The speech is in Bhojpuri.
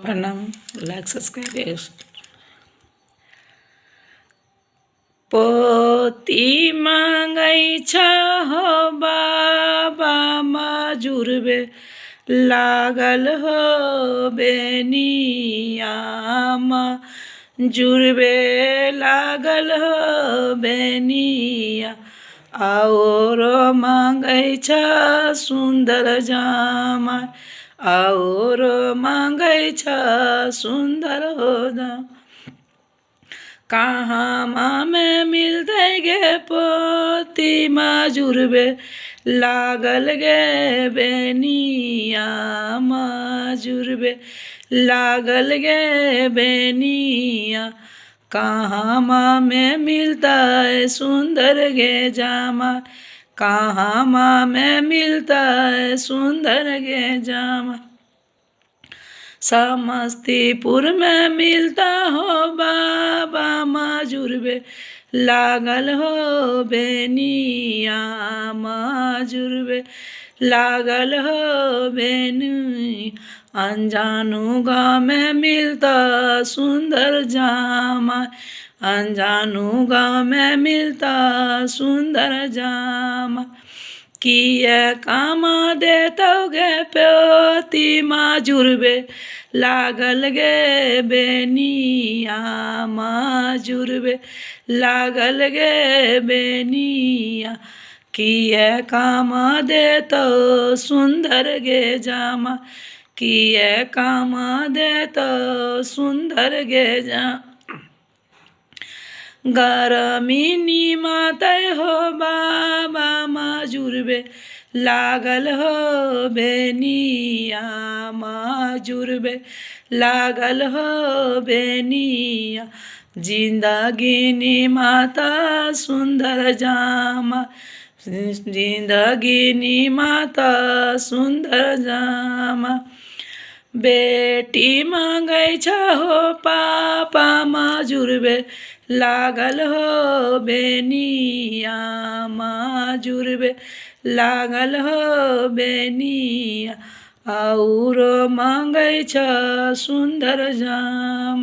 प्रणाम, लाइक सब्सक्राइब। पोती मांगै छ हो बाबा मजुरबे लागल हो बेनियामा जुरबे लागल हो बेनिया और मांगै छ सुंदर जामा और मांगै छ सुंदर हो दाम। कहाँ में मिलते गे पोती मजुरबे लागल गे बेनिया मजुरबे लागल गे बेनिया। कहाँ में मिलता है सुंदर गे जामा कहाँ में मिलता है सुंदर गे जामा। समस्तीपुर में मिलता हो बाबा मजुरबे लागल हो बेनिया मजुरबे लागल हो बेनिया। अनजानू गाँव में मिलता सुंदर जामा अनजानू गाँव में मिलता सुंदर जामा। किए काम देतोगे पोती मजुरबे लागल गे बेनिया मजुरबे लागल गे बेनिया। किए काम देतो सुंदर गे जामा किए काम देतो सुंदर गे जामा। गरमी माते हो बाबा मजुरबे लागल हो बेनिया मजुरबे लागल हो बेनिया। जिंदगी माता सुंदर जामा जिंदगी माता सुंदर जामा। बेटी मांगै छ हो पापा मजुरबे लागल हो बेनिया मजुरबे लागल हो बेनिया और मांगै छ सुंदर जामा।